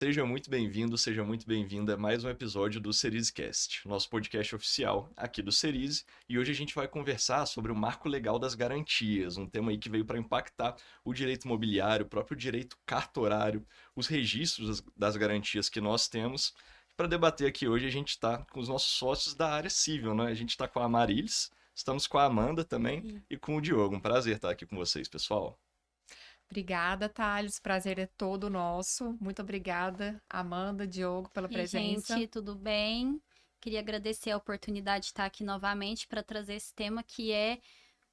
Seja muito bem-vindo, seja muito bem-vinda a mais um episódio do Cerizecast, nosso podcast oficial aqui do Cerize. E hoje a gente vai conversar sobre o marco legal das garantias, um tema aí que veio para impactar o direito imobiliário, o próprio direito cartorário, os registros das garantias que nós temos. Para debater aqui hoje a gente está com os nossos sócios da área civil, né? A gente está com a Marilis, estamos com a Amanda também e com o Diogo. Um prazer estar aqui com vocês, pessoal. Obrigada, Thales. O prazer é todo nosso. Muito obrigada, Amanda, Diogo, pela E, presença. gente, tudo bem? Queria agradecer a oportunidade de estar aqui novamente para trazer esse tema que é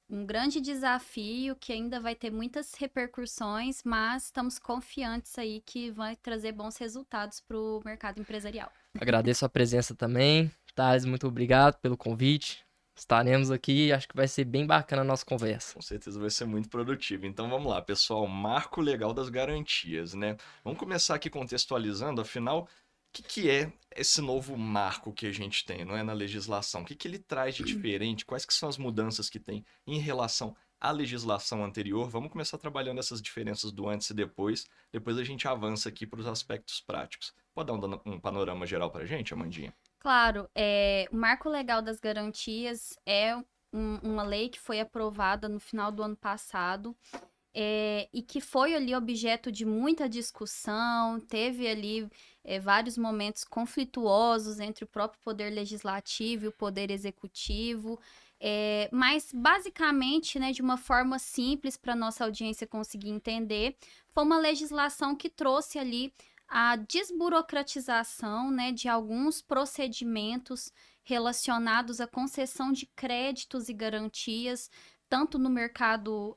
um grande desafio, que ainda vai ter muitas repercussões, mas estamos confiantes aí que vai trazer bons resultados para o mercado empresarial. Agradeço a presença também. Thales, muito obrigado pelo convite. Estaremos aqui, acho que vai ser bem bacana a nossa conversa. Com certeza vai ser muito produtivo. Então vamos lá, pessoal. Marco legal das garantias, né? Vamos começar aqui contextualizando, afinal, o que é esse novo marco que a gente tem, não é, na legislação? O que ele traz de diferente? Quais que são as mudanças que tem em relação à legislação anterior? Vamos começar trabalhando essas diferenças do antes e depois. Depois a gente avança aqui para os aspectos práticos. Pode dar um panorama geral para a gente, Amandinha? Claro, o Marco Legal das Garantias é uma lei que foi aprovada no final do ano passado. E que foi ali objeto de muita discussão, teve ali vários momentos conflituosos entre o próprio poder legislativo e o poder executivo, mas basicamente, né, de uma forma simples para nossa audiência conseguir entender, foi uma legislação que trouxe ali a desburocratização, né, de alguns procedimentos relacionados à concessão de créditos e garantias, tanto no mercado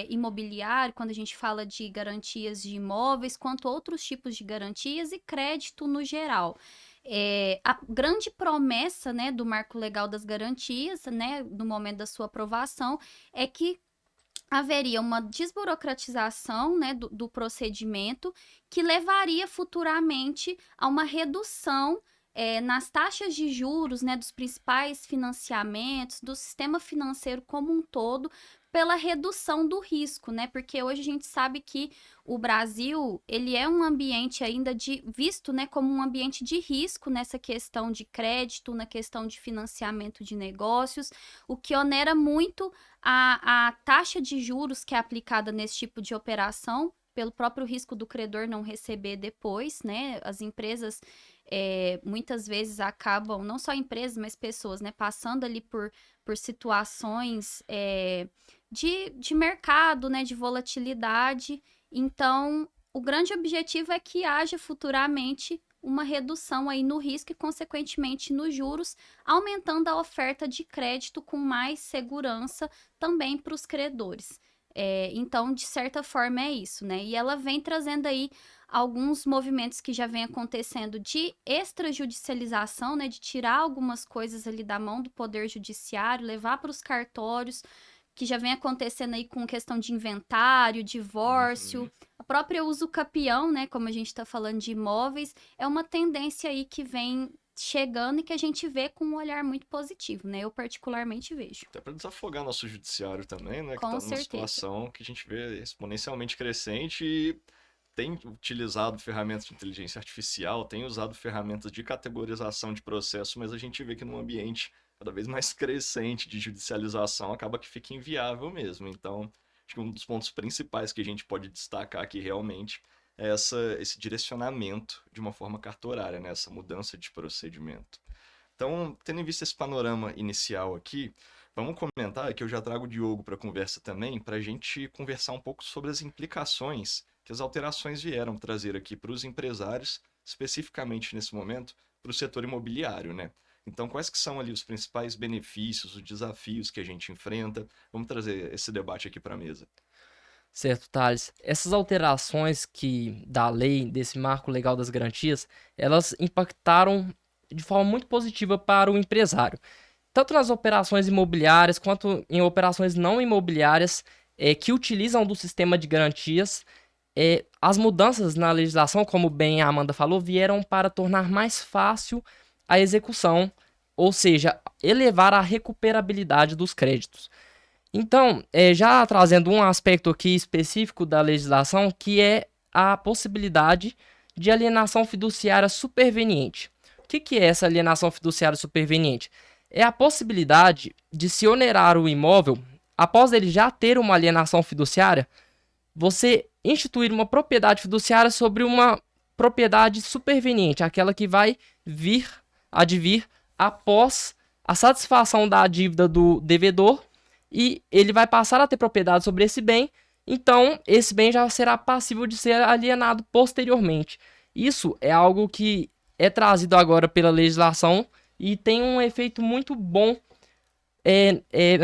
imobiliário, quando a gente fala de garantias de imóveis, quanto outros tipos de garantias e crédito no geral. A grande promessa, né, do Marco Legal das Garantias, né, no momento da sua aprovação, é que haveria uma desburocratização, né, do procedimento que levaria futuramente a uma redução nas taxas de juros, né, dos principais financiamentos, do sistema financeiro como um todo, pela redução do risco, né? Porque hoje a gente sabe que o Brasil, ele é um ambiente ainda visto, né, como um ambiente de risco nessa questão de crédito, na questão de financiamento de negócios, o que onera muito a taxa de juros que é aplicada nesse tipo de operação, pelo próprio risco do credor não receber depois, né? As empresas muitas vezes acabam, não só empresas, mas pessoas, né, passando ali por situações de mercado, né, de volatilidade. Então, o grande objetivo é que haja futuramente uma redução aí no risco e, consequentemente, nos juros, aumentando a oferta de crédito com mais segurança também para os credores. Então, de certa forma, é isso, né? E ela vem trazendo aí alguns movimentos que já vem acontecendo de extrajudicialização, né? De tirar algumas coisas ali da mão do Poder Judiciário, levar para os cartórios, que já vem acontecendo aí com questão de inventário, divórcio, a própria uso capião, né? Como a gente está falando de imóveis, é uma tendência aí que vem chegando e que a gente vê com um olhar muito positivo, né? Eu particularmente vejo. Até para desafogar nosso judiciário também, né? Que Com está numa certeza. situação que a gente vê exponencialmente crescente e tem utilizado ferramentas de inteligência artificial, tem usado ferramentas de categorização de processo, mas a gente vê que num ambiente cada vez mais crescente de judicialização acaba que fica inviável mesmo. Então, acho que um dos pontos principais que a gente pode destacar aqui realmente é esse direcionamento de uma forma cartorária, né? Essa mudança de procedimento. Então, tendo em vista esse panorama inicial aqui, vamos comentar que eu já trago o Diogo para a conversa também, para a gente conversar um pouco sobre as implicações que as alterações vieram trazer aqui para os empresários, especificamente nesse momento, para o setor imobiliário, né? Então, quais que são ali os principais benefícios, os desafios que a gente enfrenta? Vamos trazer esse debate aqui para a mesa. Certo, Thales. Essas alterações da lei, desse marco legal das garantias, elas impactaram de forma muito positiva para o empresário. Tanto nas operações imobiliárias quanto em operações não imobiliárias que utilizam do sistema de garantias. As mudanças na legislação, como bem a Amanda falou, vieram para tornar mais fácil a execução, ou seja, elevar a recuperabilidade dos créditos. Então, já trazendo um aspecto aqui específico da legislação, que é a possibilidade de alienação fiduciária superveniente. O que é essa alienação fiduciária superveniente? É a possibilidade de se onerar o imóvel, após ele já ter uma alienação fiduciária, você instituir uma propriedade fiduciária sobre uma propriedade superveniente, aquela que vai advir após a satisfação da dívida do devedor, e ele vai passar a ter propriedade sobre esse bem, então esse bem já será passível de ser alienado posteriormente. Isso é algo que é trazido agora pela legislação e tem um efeito muito bom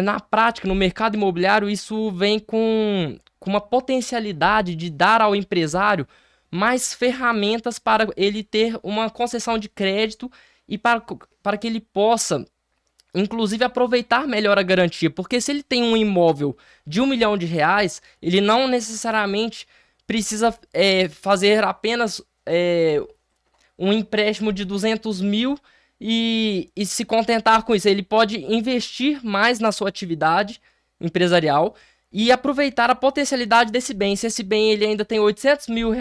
na prática, no mercado imobiliário. Isso vem com uma potencialidade de dar ao empresário mais ferramentas para ele ter uma concessão de crédito e para que ele possa, inclusive, aproveitar melhor a garantia. Porque se ele tem um imóvel de R$1 milhão, ele não necessariamente precisa fazer apenas um empréstimo de 200 mil e se contentar com isso. Ele pode investir mais na sua atividade empresarial e aproveitar a potencialidade desse bem. Se esse bem ele ainda tem R$800 mil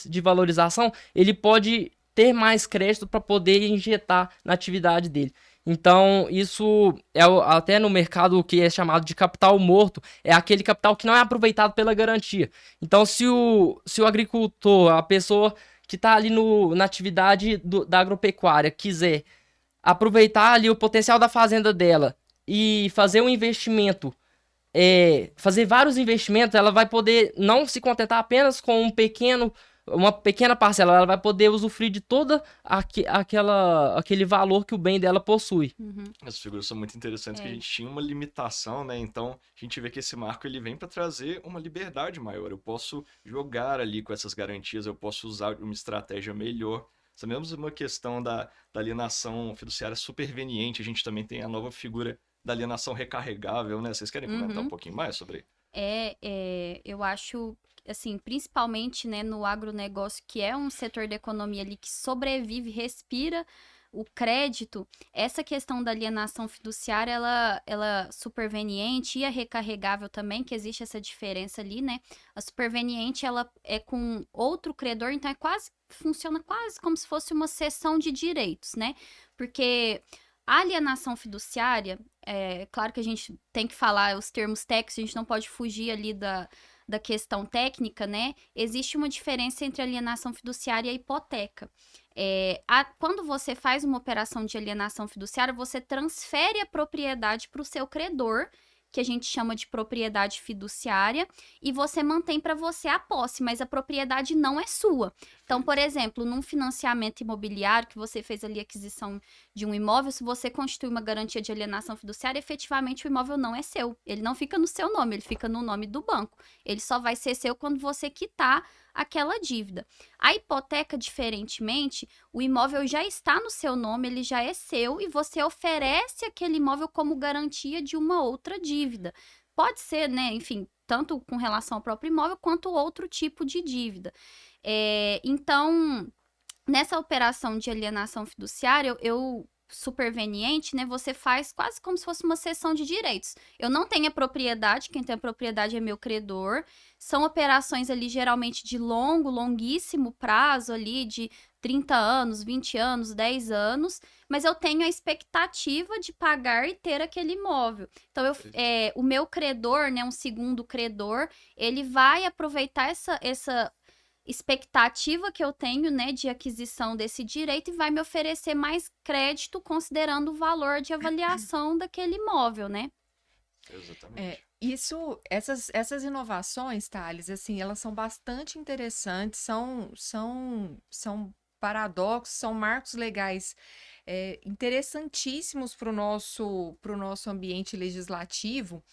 de valorização, ele pode ter mais crédito para poder injetar na atividade dele. Então, isso é até no mercado que é chamado de capital morto, é aquele capital que não é aproveitado pela garantia. Então, se o agricultor, a pessoa que está ali na atividade da agropecuária, quiser aproveitar ali o potencial da fazenda dela e fazer um investimento, fazer vários investimentos, ela vai poder não se contentar apenas com uma pequena parcela, ela vai poder usufruir de todo aquele valor que o bem dela possui. As figuras são muito interessantes, que a gente tinha uma limitação, né? Então, a gente vê que esse marco ele vem para trazer uma liberdade maior. Eu posso jogar ali com essas garantias, eu posso usar uma estratégia melhor. Sabemos uma questão da alienação fiduciária superveniente, a gente também tem a nova figura da alienação recarregável, né? Vocês querem comentar um pouquinho mais sobre? Eu acho, assim, principalmente, né, no agronegócio, que é um setor da economia ali que sobrevive, respira o crédito, essa questão da alienação fiduciária, ela superveniente e a recarregável também, que existe essa diferença ali, né? A superveniente, ela é com outro credor, então funciona quase como se fosse uma cessão de direitos, né? Porque a alienação fiduciária, claro que a gente tem que falar os termos técnicos, a gente não pode fugir ali da questão técnica, né? Existe uma diferença entre alienação fiduciária e hipoteca. Quando você faz uma operação de alienação fiduciária, você transfere a propriedade para o seu credor, que a gente chama de propriedade fiduciária, e você mantém para você a posse, mas a propriedade não é sua. Então, por exemplo, num financiamento imobiliário, que você fez ali a aquisição de um imóvel, se você constitui uma garantia de alienação fiduciária, efetivamente o imóvel não é seu. Ele não fica no seu nome, ele fica no nome do banco. Ele só vai ser seu quando você quitar aquela dívida. A hipoteca, diferentemente, o imóvel já está no seu nome, ele já é seu e você oferece aquele imóvel como garantia de uma outra dívida. Pode ser, né, enfim, tanto com relação ao próprio imóvel quanto outro tipo de dívida. Então, nessa operação de alienação fiduciária, superveniente, né, você faz quase como se fosse uma cessão de direitos. Eu não tenho a propriedade, quem tem a propriedade é meu credor. São operações ali geralmente de longuíssimo prazo ali, de 30 anos, 20 anos, 10 anos, mas eu tenho a expectativa de pagar e ter aquele imóvel. Então, o meu credor, né, um segundo credor, ele vai aproveitar essa expectativa que eu tenho, né, de aquisição desse direito e vai me oferecer mais crédito considerando o valor de avaliação daquele imóvel, né? Exatamente. Essas inovações, Thales, assim, elas são bastante interessantes, são paradoxos, são marcos legais interessantíssimos para o nosso ambiente legislativo,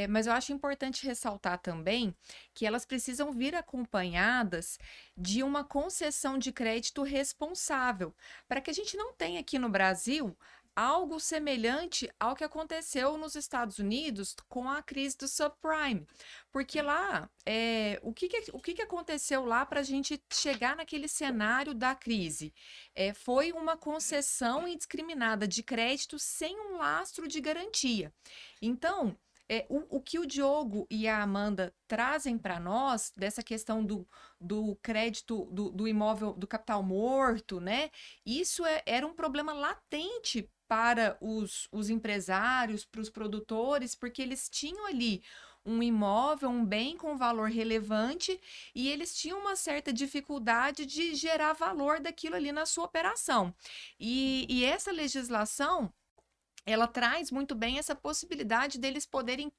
mas eu acho importante ressaltar também que elas precisam vir acompanhadas de uma concessão de crédito responsável, para que a gente não tenha aqui no Brasil algo semelhante ao que aconteceu nos Estados Unidos com a crise do subprime. Porque lá, o que aconteceu lá para a gente chegar naquele cenário da crise? Foi uma concessão indiscriminada de crédito sem um lastro de garantia. Então, O que o Diogo e a Amanda trazem para nós, dessa questão do crédito do imóvel, do capital morto, né? Isso era um problema latente para os empresários, para os produtores, porque eles tinham ali um imóvel, um bem com valor relevante, e eles tinham uma certa dificuldade de gerar valor daquilo ali na sua operação. E essa legislação, ela traz muito bem essa possibilidade deles poderem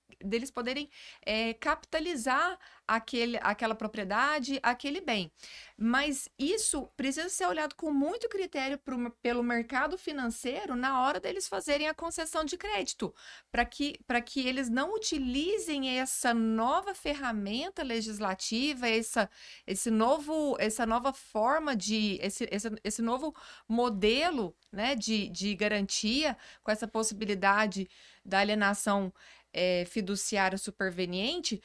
capitalizar aquela propriedade, aquele bem. Mas isso precisa ser olhado com muito critério pelo mercado financeiro na hora deles fazerem a concessão de crédito, para que eles não utilizem essa nova ferramenta legislativa, essa nova forma esse novo modelo, né, de garantia, com essa possibilidade da alienação fiduciária superveniente,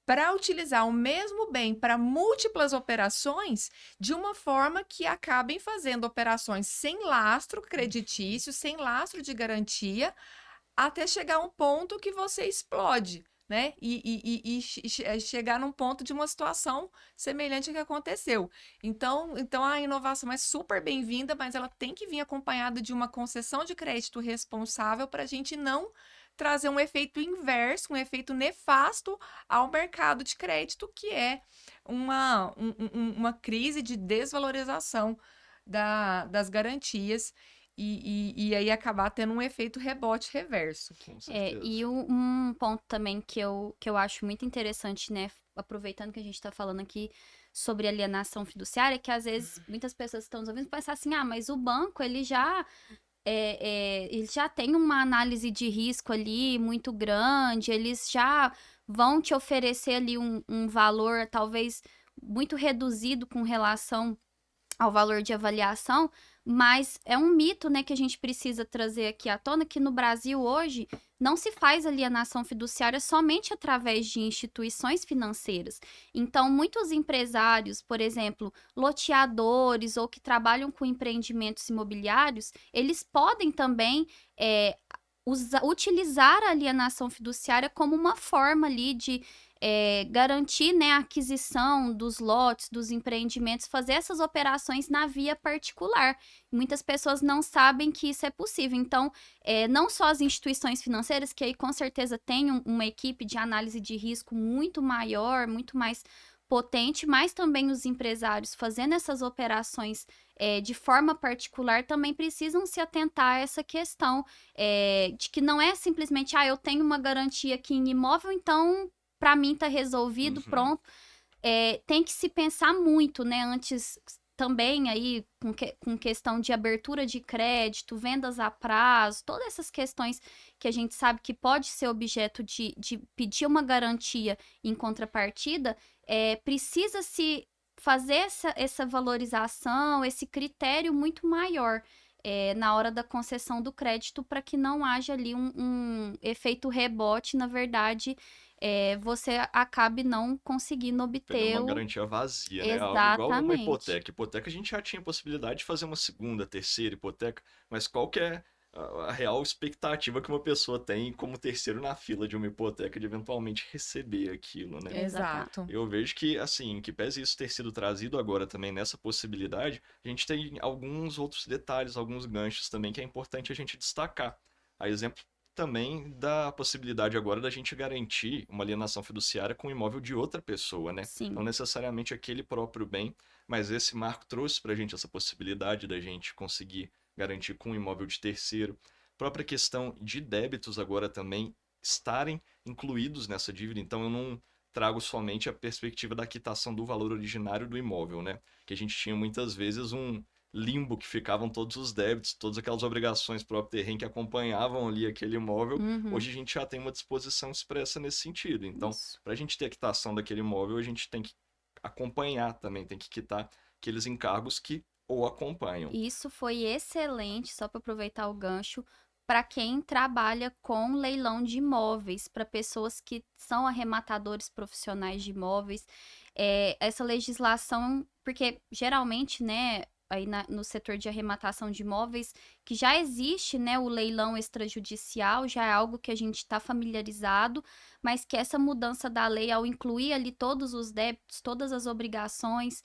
para utilizar o mesmo bem para múltiplas operações, de uma forma que acabem fazendo operações sem lastro creditício, sem lastro de garantia, até chegar a um ponto que você explode, né? E chegar num ponto de uma situação semelhante ao que aconteceu. Então a inovação é super bem-vinda, mas ela tem que vir acompanhada de uma concessão de crédito responsável para a gente não trazer um efeito inverso, um efeito nefasto ao mercado de crédito, que é uma crise de desvalorização das garantias e aí acabar tendo um efeito rebote reverso. Com certeza. E um ponto também que eu acho muito interessante, né? Aproveitando que a gente tá falando aqui sobre alienação fiduciária, que às vezes muitas pessoas estão nos ouvindo pensar assim, mas o banco, ele já tem uma análise de risco ali muito grande, eles já vão te oferecer ali um valor talvez muito reduzido com relação ao valor de avaliação, mas é um mito, né, que a gente precisa trazer aqui à tona, que no Brasil hoje não se faz alienação fiduciária somente através de instituições financeiras. Então, muitos empresários, por exemplo, loteadores ou que trabalham com empreendimentos imobiliários, eles podem também utilizar a alienação fiduciária como uma forma ali de garantir, né, a aquisição dos lotes, dos empreendimentos, fazer essas operações na via particular. Muitas pessoas não sabem que isso é possível. Então, não só as instituições financeiras, que aí com certeza têm uma equipe de análise de risco muito maior, muito mais potente, mas também os empresários fazendo essas operações de forma particular também precisam se atentar a essa questão de que não é simplesmente, eu tenho uma garantia aqui em imóvel, então para mim tá resolvido, pronto. Tem que se pensar muito, né, antes também aí com questão de abertura de crédito, vendas a prazo, todas essas questões que a gente sabe que pode ser objeto de pedir uma garantia em contrapartida, precisa se fazer essa valorização, esse critério muito maior na hora da concessão do crédito, para que não haja ali um efeito rebote, na verdade, você acabe não conseguindo obter Pegando uma garantia vazia, né? Algo igual uma Exatamente. hipoteca. Hipoteca a gente já tinha possibilidade de fazer uma segunda, terceira hipoteca, mas qual que é a real expectativa que uma pessoa tem como terceiro na fila de uma hipoteca de eventualmente receber aquilo, né? Exato. Eu vejo que, assim, que pese isso ter sido trazido agora também nessa possibilidade, a gente tem alguns outros detalhes, alguns ganchos também que é importante a gente destacar. A exemplo também da possibilidade agora da gente garantir uma alienação fiduciária com o imóvel de outra pessoa, né? Sim. Não necessariamente aquele próprio bem, mas esse marco trouxe pra gente essa possibilidade da gente conseguir garantir com o imóvel de terceiro. Própria questão de débitos agora também estarem incluídos nessa dívida, então eu não trago somente a perspectiva da quitação do valor originário do imóvel, né? Que a gente tinha muitas vezes um limbo que ficavam todos os débitos, todas aquelas obrigações próprio terreno que acompanhavam ali aquele imóvel. Uhum. Hoje a gente já tem uma disposição expressa nesse sentido. Então, Isso. para a gente ter a quitação daquele imóvel, a gente tem que acompanhar também, tem que quitar aqueles encargos que o acompanham. Isso foi excelente, só para aproveitar o gancho, para quem trabalha com leilão de imóveis, para pessoas que são arrematadores profissionais de imóveis. Essa legislação, porque geralmente, né, aí no setor de arrematação de imóveis, que já existe, né, o leilão extrajudicial, já é algo que a gente está familiarizado, mas que essa mudança da lei, ao incluir ali todos os débitos, todas as obrigações,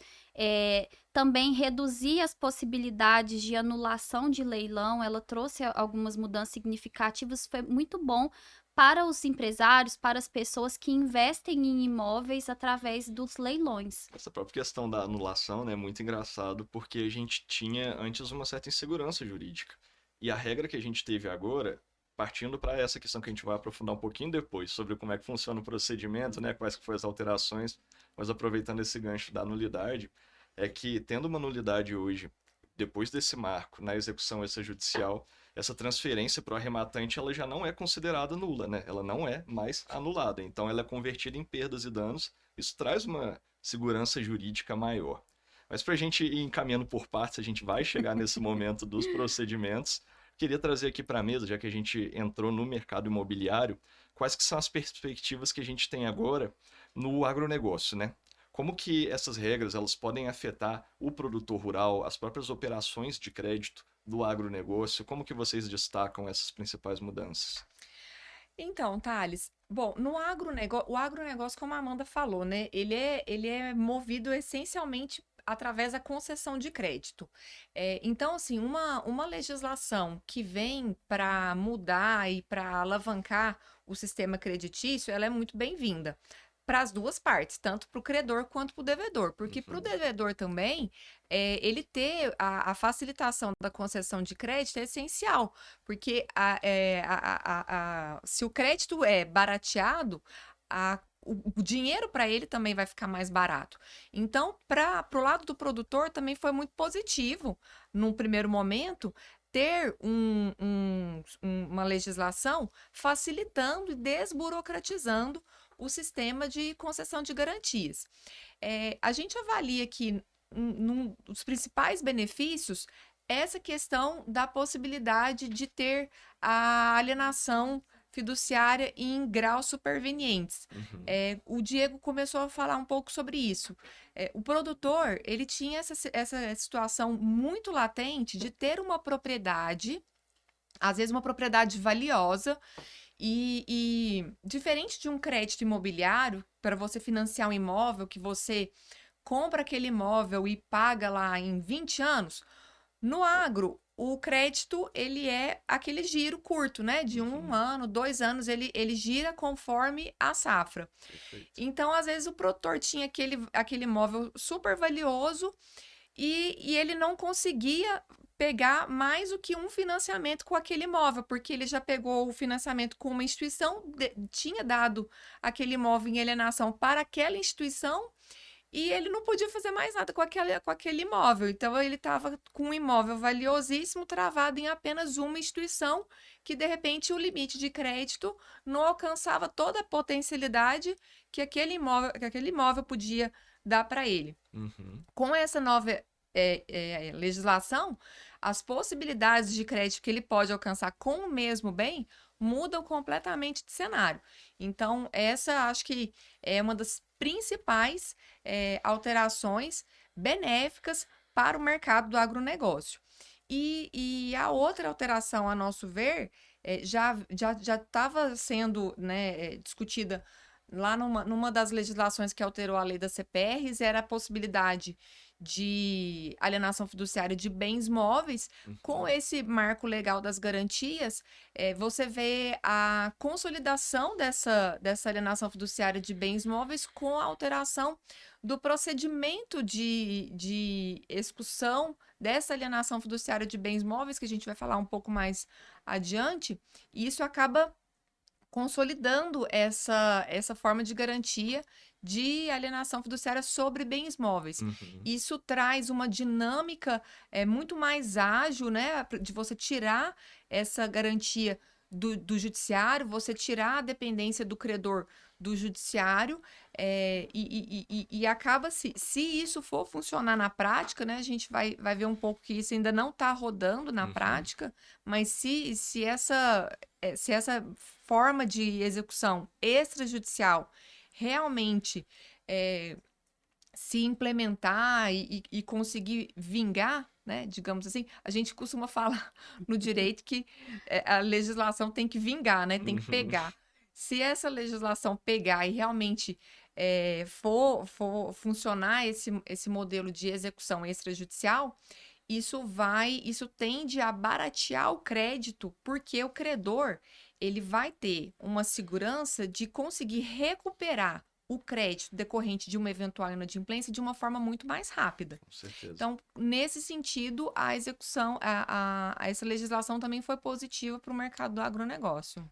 também reduzir as possibilidades de anulação de leilão, ela trouxe algumas mudanças significativas, foi muito bom para os empresários, para as pessoas que investem em imóveis através dos leilões. Essa própria questão da anulação, né, é muito engraçado, porque a gente tinha antes uma certa insegurança jurídica. E a regra que a gente teve agora, partindo para essa questão que a gente vai aprofundar um pouquinho depois, sobre como é que funciona o procedimento, né, quais que foram as alterações, mas aproveitando esse gancho da nulidade, é que tendo uma nulidade hoje, depois desse marco na execução extrajudicial, essa transferência para o arrematante ela já não é considerada nula, né? Ela não é mais anulada. Então, ela é convertida em perdas e danos. Isso traz uma segurança jurídica maior. Mas para a gente ir encaminhando por partes, a gente vai chegar nesse momento dos procedimentos. Queria trazer aqui para a mesa, já que a gente entrou no mercado imobiliário, quais que são as perspectivas que a gente tem agora no agronegócio, né? Como que essas regras elas podem afetar o produtor rural, as próprias operações de crédito do agronegócio? Como que vocês destacam essas principais mudanças? Então, Thales, bom, o agronegócio, como a Amanda falou, né, ele é movido essencialmente através da concessão de crédito. Então, assim, uma legislação que vem para mudar e para alavancar o sistema creditício, ela é muito bem-vinda para as duas partes, tanto para o credor quanto para o devedor, porque para o devedor também, ele ter facilitação da concessão de crédito é essencial, porque se o crédito é barateado, o dinheiro para ele também vai ficar mais barato. Então, para o lado do produtor também foi muito positivo, num primeiro momento, ter uma legislação facilitando e desburocratizando o sistema de concessão de garantias. A gente avalia que um dos principais benefícios é essa questão da possibilidade de ter a alienação fiduciária em graus supervenientes. O Diego começou a falar um pouco sobre isso. O produtor, ele tinha essa situação muito latente de ter uma propriedade, às vezes uma propriedade valiosa, e diferente de um crédito imobiliário, para você financiar um imóvel, que você compra aquele imóvel e paga lá em 20 anos, no agro, o crédito, ele é aquele giro curto, né? De 1 ano, 2 anos, ele gira conforme a safra. Perfeito. Então, às vezes, o produtor tinha aquele imóvel super valioso e ele não conseguia pegar mais do que um financiamento com aquele imóvel, porque ele já pegou o financiamento com uma instituição, tinha dado aquele imóvel em alienação para aquela instituição e ele não podia fazer mais nada com aquele imóvel. Então, ele estava com um imóvel valiosíssimo travado em apenas uma instituição que, de repente, o limite de crédito não alcançava toda a potencialidade que aquele imóvel podia dar para ele. Com essa nova legislação, as possibilidades de crédito que ele pode alcançar com o mesmo bem mudam completamente de cenário. Então, essa acho que é uma das principais alterações benéficas para o mercado do agronegócio. E a outra alteração, a nosso ver, já estava sendo, né, discutida lá numa das legislações que alterou a lei das CPRs, era a possibilidade de alienação fiduciária de bens móveis. Com esse marco legal das garantias, você vê a consolidação dessa alienação fiduciária de bens móveis com a alteração do procedimento de execução dessa alienação fiduciária de bens móveis, que a gente vai falar um pouco mais adiante, e isso acaba consolidando essa forma de garantia de alienação fiduciária sobre bens móveis. Isso traz uma dinâmica muito mais ágil, né, de você tirar essa garantia do judiciário, você tirar a dependência do credor do judiciário, e acaba, se isso for funcionar na prática, né, a gente vai ver um pouco que isso ainda não está rodando na prática, mas se essa forma de execução extrajudicial realmente se implementar e conseguir vingar né? Digamos assim, a gente costuma falar no direito que a legislação tem que vingar, né? Tem que Uhum. pegar. Se essa legislação pegar e realmente for funcionar esse modelo de execução extrajudicial, isso tende a baratear o crédito, porque o credor, ele vai ter uma segurança de conseguir recuperar o crédito decorrente de uma eventual inadimplência de uma forma muito mais rápida. Com certeza. Então, nesse sentido, a execução, essa legislação também foi positiva para o mercado do agronegócio.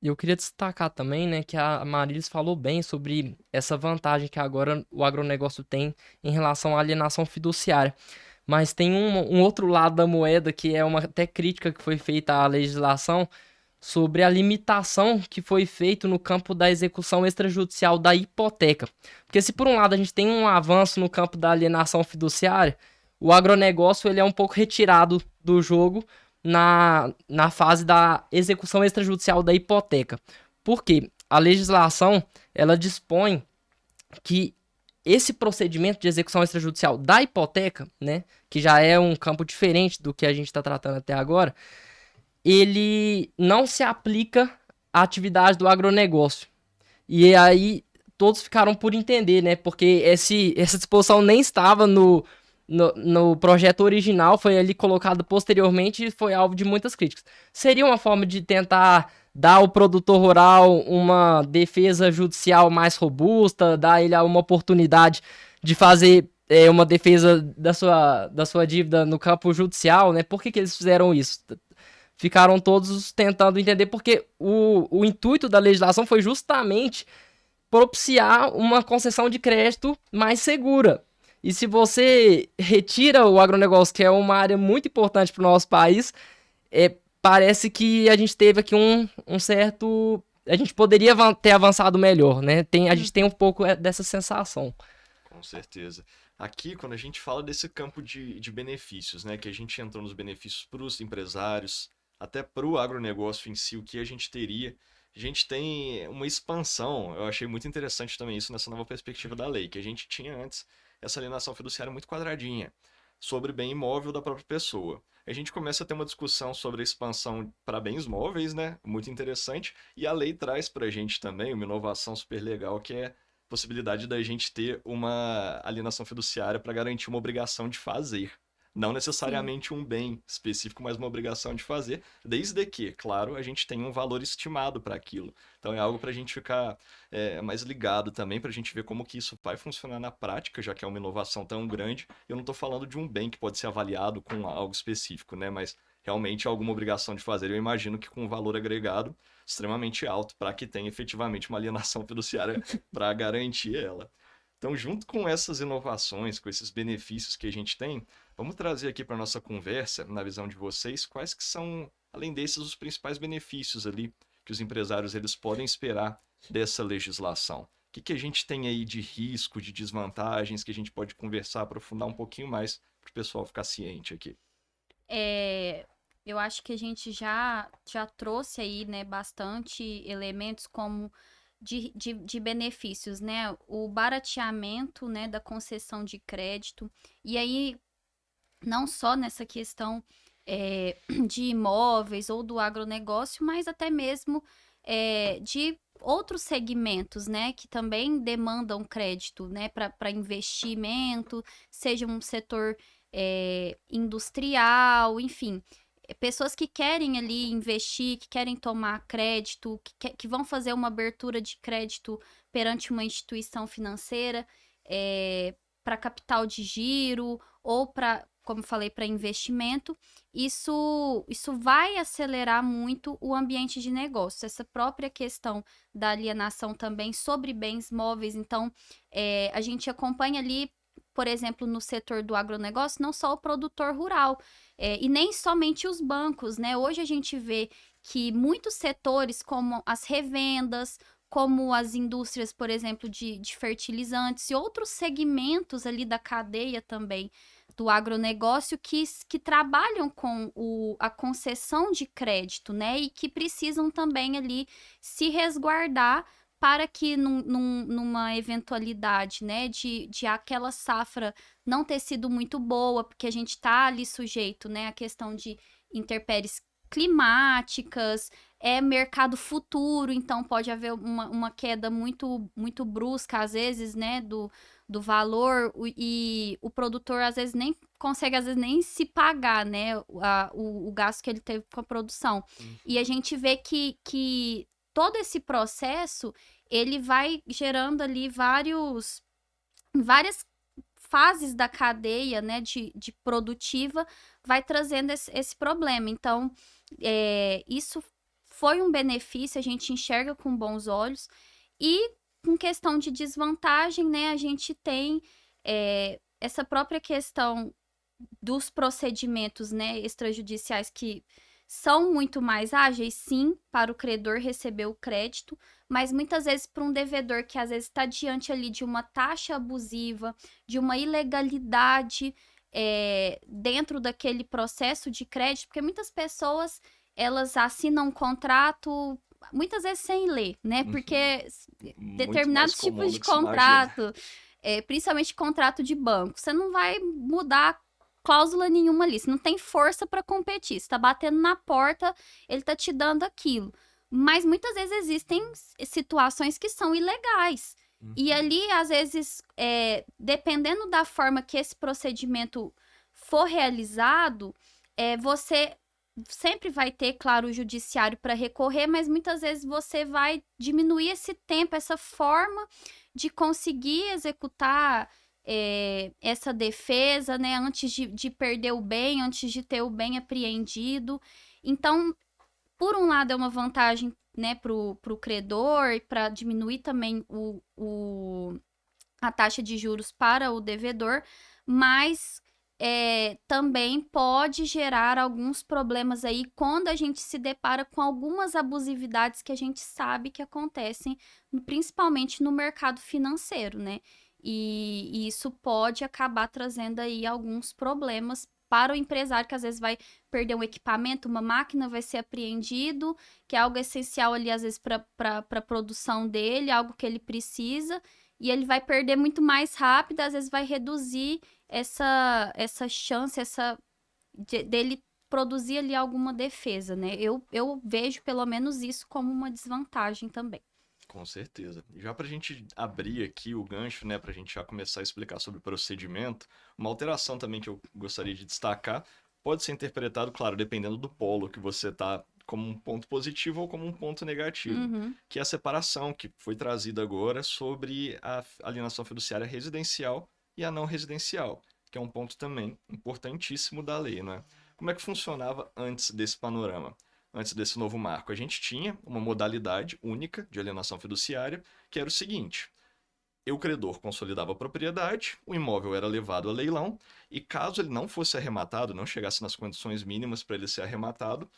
E eu queria destacar também, né, que a Marilis falou bem sobre essa vantagem que agora o agronegócio tem em relação à alienação fiduciária. Mas tem um outro lado da moeda que é uma até crítica que foi feita à legislação sobre a limitação que foi feita no campo da execução extrajudicial da hipoteca. Porque se por um lado a gente tem um avanço no campo da alienação fiduciária, o agronegócio ele é um pouco retirado do jogo na fase da execução extrajudicial da hipoteca. Por quê? A legislação ela dispõe que esse procedimento de execução extrajudicial da hipoteca, né, que já é um campo diferente do que a gente está tratando até agora, ele não se aplica à atividade do agronegócio. E aí todos ficaram por entender, né, porque essa disposição nem estava no projeto original, foi ali colocado posteriormente e foi alvo de muitas críticas. Seria uma forma de tentar dar ao produtor rural uma defesa judicial mais robusta, dar ele uma oportunidade de fazer uma defesa da sua dívida no campo judicial, né? Por que eles fizeram isso? Ficaram todos tentando entender, porque o intuito da legislação foi justamente propiciar uma concessão de crédito mais segura. E se você retira o agronegócio, que é uma área muito importante para o nosso país, parece que a gente teve aqui um certo... A gente poderia ter avançado melhor, né? A gente tem um pouco dessa sensação. Com certeza. Aqui, quando a gente fala desse campo de benefícios, né? Que a gente entrou nos benefícios para os empresários, até para o agronegócio em si, o que a gente teria... A gente tem uma expansão, eu achei muito interessante também isso nessa nova perspectiva da lei, que a gente tinha antes essa alienação fiduciária muito quadradinha, sobre bem imóvel da própria pessoa. A gente começa a ter uma discussão sobre a expansão para bens móveis, né? Muito interessante, e a lei traz para a gente também uma inovação super legal, que é a possibilidade da gente ter uma alienação fiduciária para garantir uma obrigação de fazer. Não necessariamente um bem específico, mas uma obrigação de fazer, desde que, claro, a gente tenha um valor estimado para aquilo. Então é algo para a gente ficar mais ligado também, para a gente ver como que isso vai funcionar na prática, já que é uma inovação tão grande. Eu não estou falando de um bem que pode ser avaliado com algo específico, né? Mas realmente alguma obrigação de fazer. Eu imagino que com um valor agregado extremamente alto para que tenha efetivamente uma alienação fiduciária para garantir ela. Então, junto com essas inovações, com esses benefícios que a gente tem, vamos trazer aqui para a nossa conversa, na visão de vocês, quais que são, além desses, os principais benefícios ali que os empresários eles podem esperar dessa legislação. O que a gente tem aí de risco, de desvantagens, que a gente pode conversar, aprofundar um pouquinho mais para o pessoal ficar ciente aqui? Eu acho que a gente já trouxe aí, né, bastante elementos como de benefícios, né? O barateamento, né, da concessão de crédito. E aí, não só nessa questão de imóveis ou do agronegócio, mas até mesmo de outros segmentos, né, que também demandam crédito, né, para investimento, seja um setor industrial, enfim. Pessoas que querem ali investir, que querem tomar crédito, que vão fazer uma abertura de crédito perante uma instituição financeira para capital de giro ou para, como falei, para investimento, isso vai acelerar muito o ambiente de negócio. Essa própria questão da alienação também sobre bens móveis, então a gente acompanha ali, por exemplo, no setor do agronegócio, não só o produtor rural, e nem somente os bancos, né? Hoje a gente vê que muitos setores, como as revendas, como as indústrias, por exemplo, de fertilizantes e outros segmentos ali da cadeia também do agronegócio que trabalham com a concessão de crédito, né? E que precisam também ali se resguardar para que numa eventualidade, né, de aquela safra não ter sido muito boa, porque a gente está ali sujeito, né, à questão de intempéries climáticas, mercado futuro, então pode haver uma queda muito, muito brusca, às vezes, né, do valor, e o produtor, às vezes, nem consegue, às vezes, nem se pagar, né, o gasto que ele teve com a produção. E a gente vê que todo esse processo, ele vai gerando ali várias fases da cadeia, né, de produtiva, vai trazendo esse problema. Então, isso foi um benefício, a gente enxerga com bons olhos, e com questão de desvantagem, né, a gente tem essa própria questão dos procedimentos, né, extrajudiciais que são muito mais ágeis, sim, para o credor receber o crédito, mas muitas vezes para um devedor que às vezes está diante ali de uma taxa abusiva, de uma ilegalidade dentro daquele processo de crédito, porque muitas pessoas, elas assinam um contrato muitas vezes sem ler, né? Porque determinados tipos de contrato, principalmente contrato de banco, você não vai mudar cláusula nenhuma ali, você não tem força para competir, você tá batendo na porta, ele tá te dando aquilo. Mas muitas vezes existem situações que são ilegais. E ali, às vezes, dependendo da forma que esse procedimento for realizado, você sempre vai ter, claro, o judiciário para recorrer, mas muitas vezes você vai diminuir esse tempo, essa forma de conseguir executar essa defesa, né, antes de perder o bem, antes de ter o bem apreendido. Então, por um lado, é uma vantagem, né, pro credor, para diminuir também a taxa de juros para o devedor, mas também pode gerar alguns problemas aí quando a gente se depara com algumas abusividades que a gente sabe que acontecem, principalmente no mercado financeiro, né? E isso pode acabar trazendo aí alguns problemas para o empresário, que às vezes vai perder um equipamento, uma máquina vai ser apreendido, que é algo essencial ali, às vezes, para a produção dele, algo que ele precisa, e ele vai perder muito mais rápido, às vezes vai reduzir essa chance dele produzir ali alguma defesa, né? Eu vejo pelo menos isso como uma desvantagem também. Com certeza. Já para a gente abrir aqui o gancho, né, para a gente já começar a explicar sobre o procedimento, uma alteração também que eu gostaria de destacar pode ser interpretado, claro, dependendo do polo que você está, como um ponto positivo ou como um ponto negativo, que é a separação que foi trazida agora sobre a alienação fiduciária residencial e a não residencial, que é um ponto também importantíssimo da lei, né? Como é que funcionava antes desse panorama? Antes desse novo marco, a gente tinha uma modalidade única de alienação fiduciária, que era o seguinte: o credor consolidava a propriedade, o imóvel era levado a leilão, e caso ele não fosse arrematado, não chegasse nas condições mínimas para ele ser arrematado,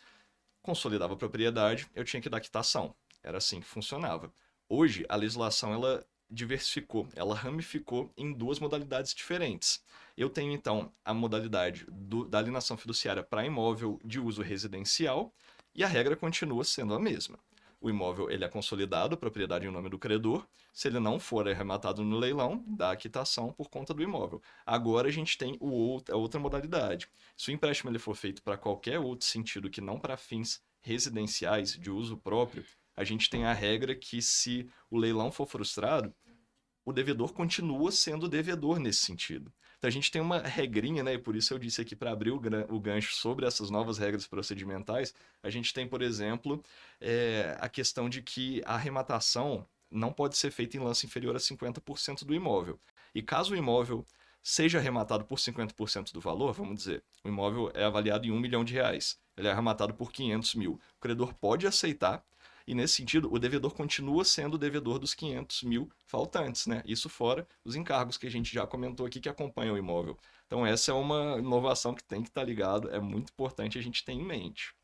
consolidava a propriedade, eu tinha que dar quitação. Era assim que funcionava. Hoje, a legislação ela diversificou, ela ramificou em duas modalidades diferentes. Eu tenho, então, a modalidade da alienação fiduciária para imóvel de uso residencial, e a regra continua sendo a mesma. O imóvel ele é consolidado, propriedade em nome do credor. Se ele não for arrematado no leilão, dá a quitação por conta do imóvel. Agora a gente tem a outra modalidade. Se o empréstimo ele for feito para qualquer outro sentido que não para fins residenciais de uso próprio, a gente tem a regra que se o leilão for frustrado, o devedor continua sendo devedor nesse sentido. Então a gente tem uma regrinha, né? E por isso eu disse aqui para abrir o gancho sobre essas novas regras procedimentais. A gente tem, por exemplo, a questão de que a arrematação não pode ser feita em lance inferior a 50% do imóvel. E caso o imóvel seja arrematado por 50% do valor, vamos dizer, o imóvel é avaliado em R$1 milhão, ele é arrematado por 500 mil. O credor pode aceitar, e nesse sentido, o devedor continua sendo o devedor dos 500 mil faltantes, né? Isso fora os encargos que a gente já comentou aqui que acompanham o imóvel. Então essa é uma inovação que tem que estar ligado, é muito importante a gente ter em mente.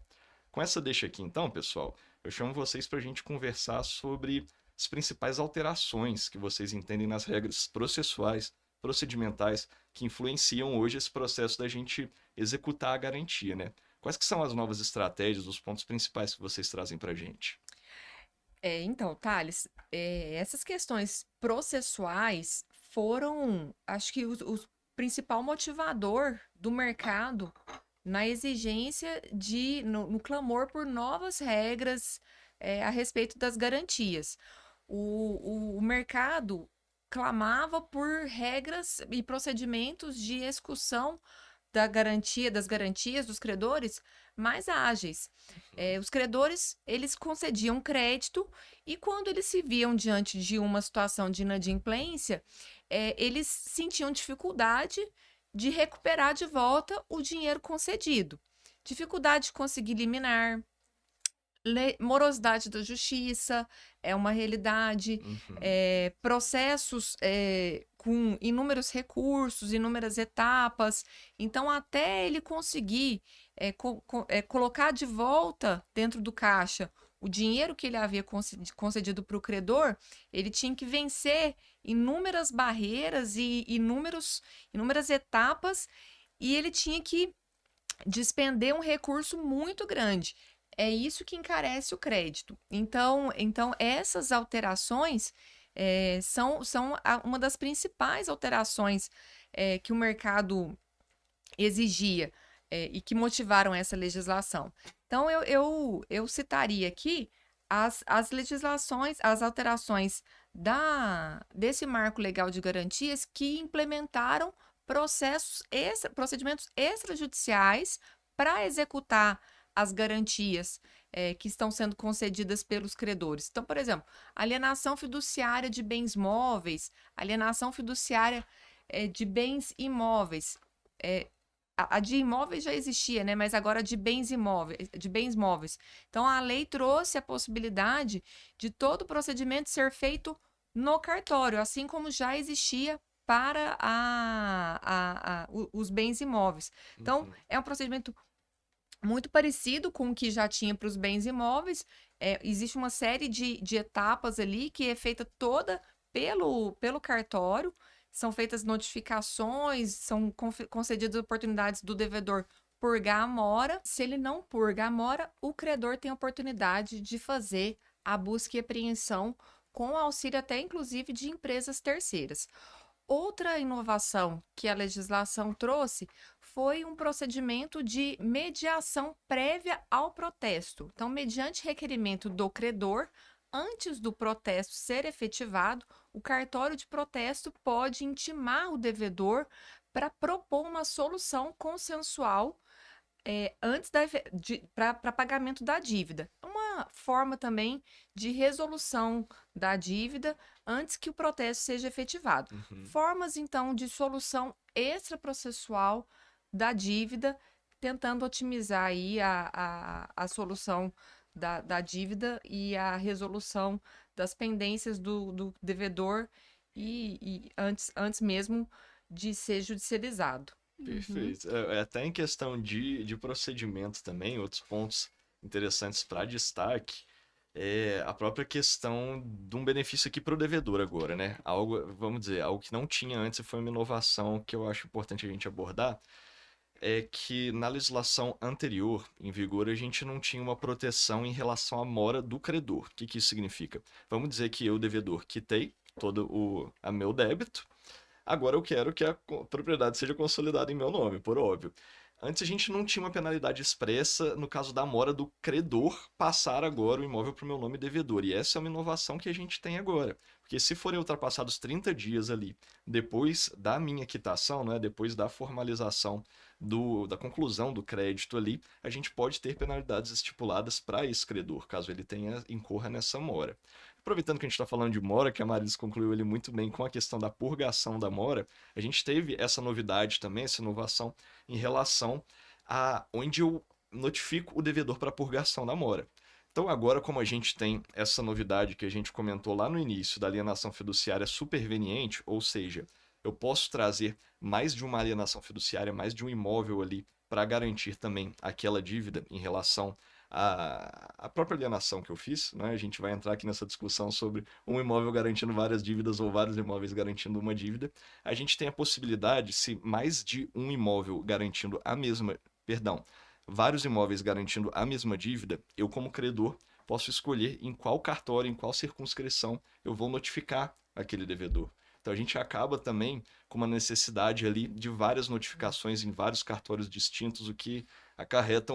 Com essa deixa aqui então, pessoal, eu chamo vocês para a gente conversar sobre as principais alterações que vocês entendem nas regras processuais, procedimentais, que influenciam hoje esse processo da gente executar a garantia, né? Quais que são as novas estratégias, os pontos principais que vocês trazem para a gente? Então, Thales, essas questões processuais foram, acho que, o principal motivador do mercado na exigência no clamor por novas regras, a respeito das garantias. O mercado clamava por regras e procedimentos de execução das garantias dos credores mais ágeis. Os credores, eles concediam crédito e quando eles se viam diante de uma situação de inadimplência, eles sentiam dificuldade de recuperar de volta o dinheiro concedido. Dificuldade de conseguir liminar, morosidade da justiça é uma realidade, Uhum. processos com inúmeros recursos, inúmeras etapas. Então, até ele conseguir colocar de volta dentro do caixa o dinheiro que ele havia concedido para o credor, ele tinha que vencer inúmeras barreiras e inúmeras etapas, e ele tinha que despender um recurso muito grande. É isso que encarece o crédito. Então essas alterações são uma das principais alterações que o mercado exigia e que motivaram essa legislação. Então, eu citaria aqui as legislações, as alterações desse marco legal de garantias que implementaram procedimentos extrajudiciais para executar as garantias que estão sendo concedidas pelos credores. Então, por exemplo, alienação fiduciária de bens móveis, alienação fiduciária de bens imóveis. A de imóveis já existia, né? Mas agora de bens móveis. Então, a lei trouxe a possibilidade de todo o procedimento ser feito no cartório, assim como já existia para os bens imóveis. Então, é um procedimento muito parecido com o que já tinha para os bens imóveis. Existe uma série de etapas ali que é feita toda pelo cartório. São feitas notificações, são concedidas oportunidades do devedor purgar a mora. Se ele não purga a mora, o credor tem a oportunidade de fazer a busca e apreensão com auxílio até inclusive de empresas terceiras. Outra inovação que a legislação trouxe foi um procedimento de mediação prévia ao protesto. Então, mediante requerimento do credor, antes do protesto ser efetivado, o cartório de protesto pode intimar o devedor para propor uma solução consensual antes para pagamento da dívida. Uma forma também de resolução da dívida antes que o protesto seja efetivado. Formas, então, de solução extraprocessual da dívida, tentando otimizar aí a solução da dívida e a resolução das pendências do devedor e antes mesmo de ser judicializado. Perfeito. Até em questão de procedimento também, outros pontos interessantes para destaque é a própria questão de um benefício aqui para o devedor agora, né? Algo, vamos dizer, algo que não tinha antes e foi uma inovação que eu acho importante a gente abordar, é que na legislação anterior, em vigor, a gente não tinha uma proteção em relação à mora do credor. O que que isso significa? Vamos dizer que eu, devedor, quitei todo a meu débito. Agora eu quero que a propriedade seja consolidada em meu nome, por óbvio. Antes a gente não tinha uma penalidade expressa no caso da mora do credor passar agora o imóvel para o meu nome devedor. E essa é uma inovação que a gente tem agora. Porque se forem ultrapassados 30 dias ali, depois da minha quitação, né, depois da formalização da conclusão do crédito ali, a gente pode ter penalidades estipuladas para esse credor, caso ele incorra nessa mora. Aproveitando que a gente está falando de mora, que a Marilis concluiu ele muito bem com a questão da purgação da mora, a gente teve essa novidade também, essa inovação em relação a onde eu notifico o devedor para a purgação da mora. Então agora, como a gente tem essa novidade que a gente comentou lá no início da alienação fiduciária superveniente, ou seja, eu posso trazer mais de uma alienação fiduciária, mais de um imóvel ali para garantir também aquela dívida em relação a própria alienação que eu fiz, né? A gente vai entrar aqui nessa discussão sobre um imóvel garantindo várias dívidas ou vários imóveis garantindo uma dívida. A gente tem a possibilidade, se mais de um imóvel garantindo vários imóveis garantindo a mesma dívida, eu como credor posso escolher em qual cartório, em qual circunscrição eu vou notificar aquele devedor. Então a gente acaba também com uma necessidade ali de várias notificações em vários cartórios distintos, o que acarreta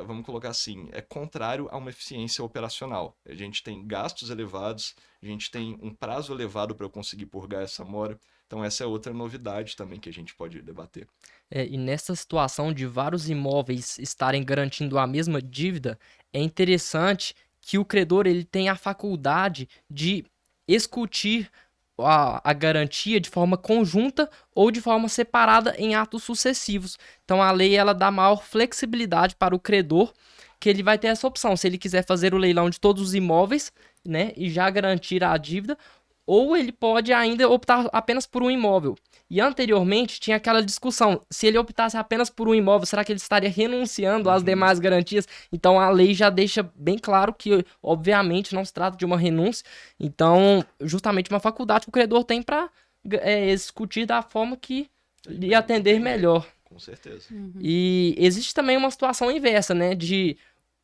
vamos colocar assim, é contrário a uma eficiência operacional. A gente tem gastos elevados, a gente tem um prazo elevado para eu conseguir purgar essa mora. Então essa é outra novidade também que a gente pode debater. E nessa situação de vários imóveis estarem garantindo a mesma dívida, é interessante que o credor ele tenha a faculdade de excutir a garantia de forma conjunta ou de forma separada em atos sucessivos. Então a lei ela dá maior flexibilidade para o credor, que ele vai ter essa opção, se ele quiser fazer o leilão de todos os imóveis, né, e já garantir a dívida, ou ele pode ainda optar apenas por um imóvel. E anteriormente tinha aquela discussão, se ele optasse apenas por um imóvel, será que ele estaria renunciando às demais garantias? Então a lei já deixa bem claro que, obviamente, não se trata de uma renúncia. Então, justamente uma faculdade que o credor tem para discutir da forma que lhe atender melhor. Com certeza. E existe também uma situação inversa, né? De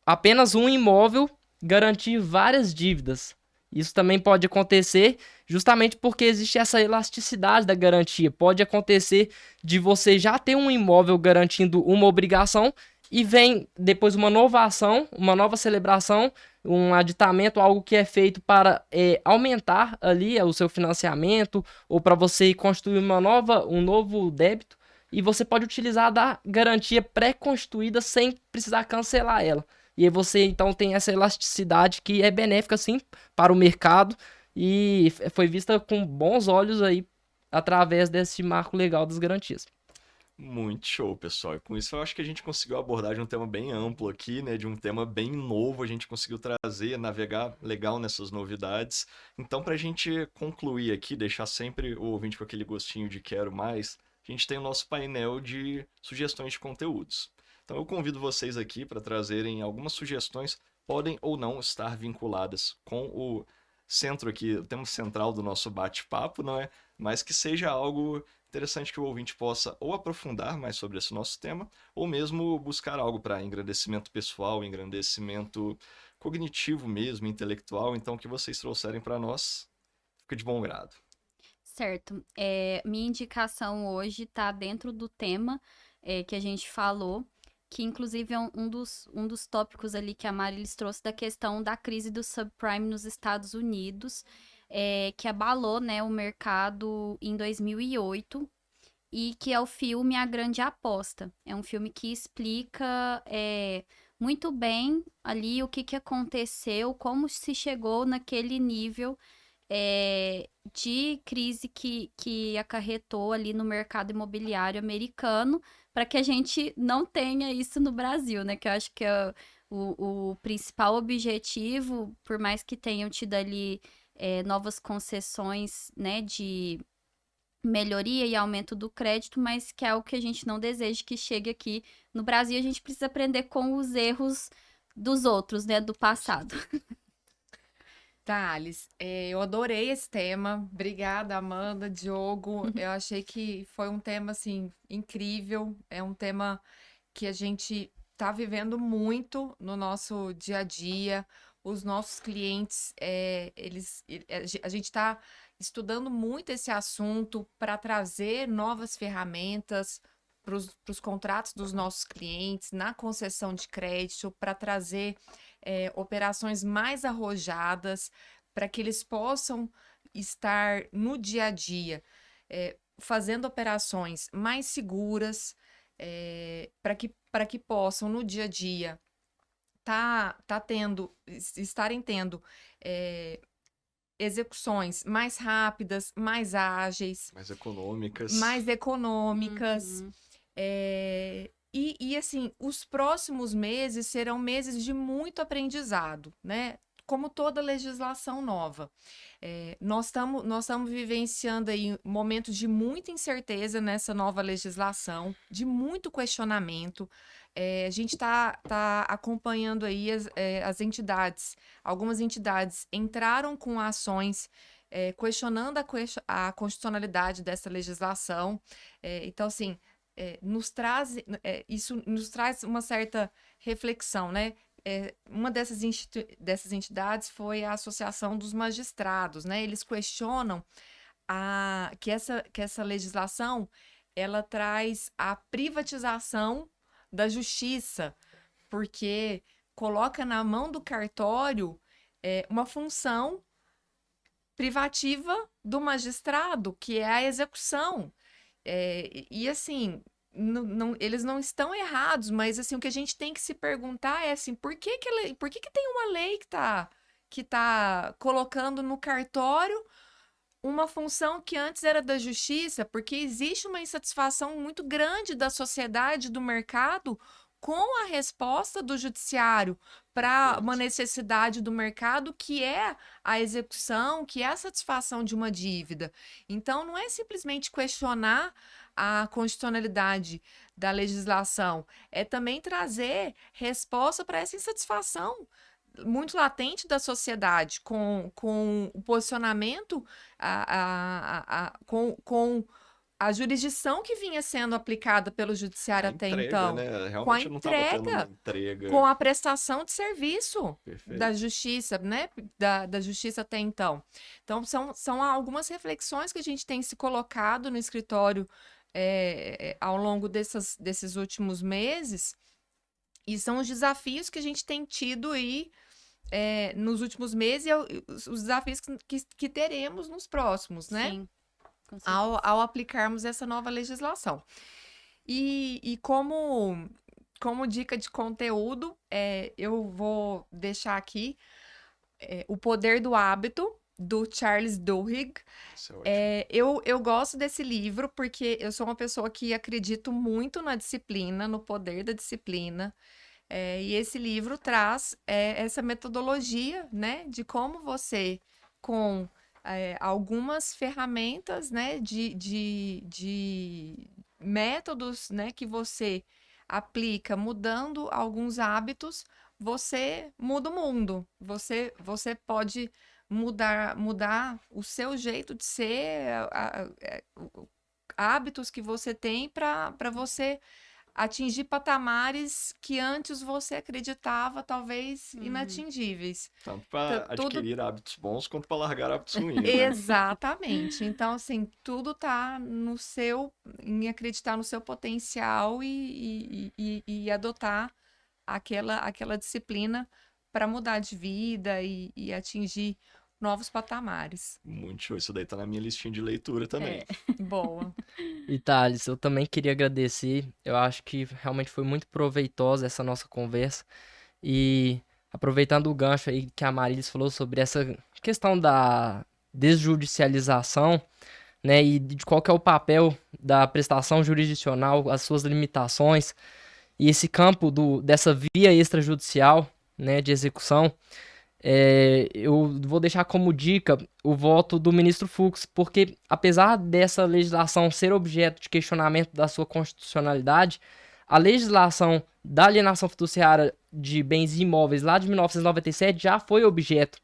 apenas um imóvel garantir várias dívidas. Isso também pode acontecer justamente porque existe essa elasticidade da garantia. Pode acontecer de você já ter um imóvel garantindo uma obrigação e vem depois uma nova ação, uma nova celebração, um aditamento, algo que é feito para aumentar ali o seu financiamento ou para você constituir um novo débito e você pode utilizar da garantia pré-constituída sem precisar cancelar ela. E aí você, então, tem essa elasticidade que é benéfica, sim, para o mercado e foi vista com bons olhos aí através desse marco legal das garantias. Muito show, pessoal. E com isso eu acho que a gente conseguiu abordar de um tema bem amplo aqui, né? De um tema bem novo, a gente conseguiu trazer, navegar legal nessas novidades. Então, para a gente concluir aqui, deixar sempre o ouvinte com aquele gostinho de quero mais, a gente tem o nosso painel de sugestões de conteúdos. Então eu convido vocês aqui para trazerem algumas sugestões, podem ou não estar vinculadas com o centro aqui, o tema central do nosso bate-papo, não é? Mas que seja algo interessante que o ouvinte possa ou aprofundar mais sobre esse nosso tema, ou mesmo buscar algo para engrandecimento pessoal, engrandecimento cognitivo mesmo, intelectual. Então o que vocês trouxerem para nós, fica de bom grado. Certo. Minha indicação hoje está dentro do tema que a gente falou, que inclusive é um dos tópicos ali que a Marilis trouxe da questão da crise do subprime nos Estados Unidos, que abalou, né, o mercado em 2008, e que é o filme A Grande Aposta. É um filme que explica muito bem ali o que aconteceu, como se chegou naquele nível de crise que acarretou ali no mercado imobiliário americano, para que a gente não tenha isso no Brasil, né? Que eu acho que é o principal objetivo, por mais que tenham tido ali novas concessões, né, de melhoria e aumento do crédito, mas que é algo que a gente não deseja que chegue aqui no Brasil. A gente precisa aprender com os erros dos outros, né, do passado. Thales, eu adorei esse tema. Obrigada, Amanda, Diogo. Eu achei que foi um tema, assim, incrível. É um tema que a gente está vivendo muito no nosso dia a dia. Os nossos clientes, a gente está estudando muito esse assunto para trazer novas ferramentas para os contratos dos nossos clientes, na concessão de crédito, para trazer operações mais arrojadas, para que eles possam estar no dia a dia fazendo operações mais seguras, para que possam no dia a dia estarem tendo execuções mais rápidas, mais ágeis, Mais econômicas. Uhum. E assim, os próximos meses serão meses de muito aprendizado, né? Como toda legislação nova. Nós estamos vivenciando aí momentos de muita incerteza nessa nova legislação, de muito questionamento. A gente está acompanhando aí as entidades. Algumas entidades entraram com ações questionando a constitucionalidade dessa legislação. Então, assim, isso nos traz uma certa reflexão, né? uma dessas entidades foi a Associação dos Magistrados, né? Eles questionam que essa legislação ela traz a privatização da justiça, porque coloca na mão do cartório uma função privativa do magistrado, que é a execução. E assim, eles não estão errados, mas assim, o que a gente tem que se perguntar é assim, por que tem uma lei que tá colocando no cartório uma função que antes era da justiça? Porque existe uma insatisfação muito grande da sociedade, do mercado, com a resposta do judiciário para uma necessidade do mercado, que é a execução, que é a satisfação de uma dívida. Então, não é simplesmente questionar a constitucionalidade da legislação, é também trazer resposta para essa insatisfação muito latente da sociedade com o posicionamento, com a jurisdição que vinha sendo aplicada pelo judiciário até então, né? com a Realmente não estava tendo uma entrega, entrega. com a prestação de serviço Perfeito. da justiça, né? Da justiça até então. Então, são algumas reflexões que a gente tem se colocado no escritório ao longo desses últimos meses, e são os desafios que a gente tem tido aí nos últimos meses e os desafios que teremos nos próximos, né? Sim, com certeza. Ao aplicarmos essa nova legislação. E como dica de conteúdo, eu vou deixar aqui O Poder do Hábito, do Charles Duhigg. Isso é ótimo. Eu gosto desse livro porque eu sou uma pessoa que acredito muito na disciplina, no poder da disciplina. E esse livro traz essa metodologia, né, de como você, com algumas ferramentas, né, de métodos, né, que você aplica, mudando alguns hábitos, você muda o mundo. Você pode mudar o seu jeito de ser, hábitos que você tem para você atingir patamares que antes você acreditava talvez inatingíveis. Tanto para tudo- adquirir hábitos bons quanto para largar hábitos ruins, né? Exatamente. Então, assim, tudo tá em acreditar no seu potencial e adotar aquela disciplina para mudar de vida e atingir novos patamares. Muito show. Isso daí tá na minha listinha de leitura também. Boa. E Thales, eu também queria agradecer. Eu acho que realmente foi muito proveitosa essa nossa conversa. E aproveitando o gancho aí que a Marilis falou sobre essa questão da desjudicialização, né, e de qual que é o papel da prestação jurisdicional, as suas limitações, e esse campo dessa via extrajudicial, né, de execução, eu vou deixar como dica o voto do ministro Fux, porque apesar dessa legislação ser objeto de questionamento da sua constitucionalidade, a legislação da alienação fiduciária de bens imóveis lá de 1997 já foi objeto,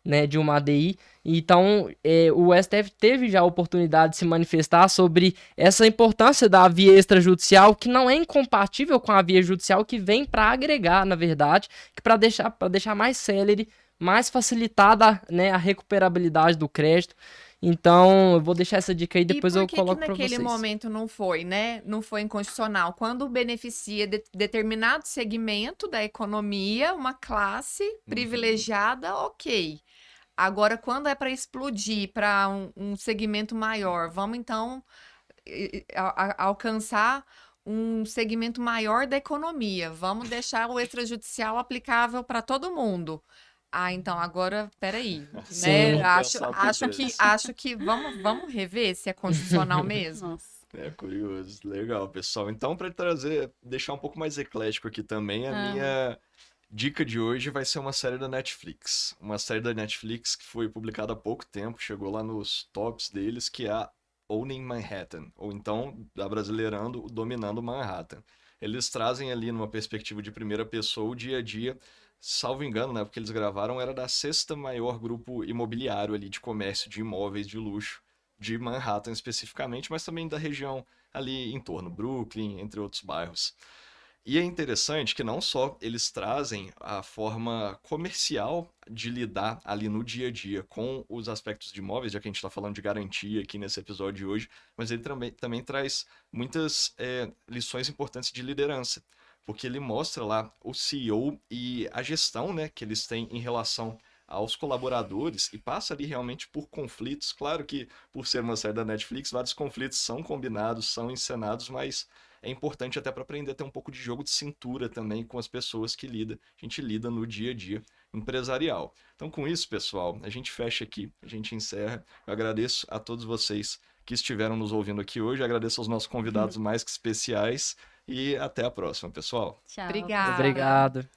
né, de uma ADI. Então, o STF teve já a oportunidade de se manifestar sobre essa importância da via extrajudicial, que não é incompatível com a via judicial, que vem para agregar, na verdade, que para deixar mais célere, mais facilitada, né, a recuperabilidade do crédito. Então, eu vou deixar essa dica aí, depois eu coloco para vocês. E por que naquele momento não foi, né? Não foi inconstitucional? Quando beneficia determinado segmento da economia, uma classe privilegiada, ok. Agora, quando é para explodir para um segmento maior, vamos então alcançar um segmento maior da economia. Vamos deixar o extrajudicial aplicável para todo mundo. Então agora, peraí, Sim. né? Vamos pensar duas Acho que vamos rever se é constitucional mesmo. Nossa. É curioso, legal, pessoal. Então, para deixar um pouco mais eclético aqui também, a minha dica de hoje vai ser uma série da Netflix. Uma série da Netflix que foi publicada há pouco tempo, chegou lá nos tops deles, que é a Owning Manhattan, ou então, abrasileirando, Dominando Manhattan. Eles trazem ali numa perspectiva de primeira pessoa o dia a dia, salvo engano, né, porque eles gravaram, era da sexta maior grupo imobiliário ali de comércio de imóveis de luxo de Manhattan especificamente, mas também da região ali em torno, Brooklyn, entre outros bairros. E é interessante que não só eles trazem a forma comercial de lidar ali no dia a dia com os aspectos de imóveis, já que a gente está falando de garantia aqui nesse episódio de hoje, mas ele também traz muitas lições importantes de liderança, porque ele mostra lá o CEO e a gestão, né, que eles têm em relação aos colaboradores e passa ali realmente por conflitos. Claro que, por ser uma série da Netflix, vários conflitos são combinados, são encenados, mas é importante até para aprender a ter um pouco de jogo de cintura também com as pessoas que a gente lida no dia a dia empresarial. Então, com isso, pessoal, a gente fecha aqui, a gente encerra. Eu agradeço a todos vocês que estiveram nos ouvindo aqui hoje, agradeço aos nossos convidados mais que especiais e até a próxima, pessoal. Tchau. Obrigada. Obrigado.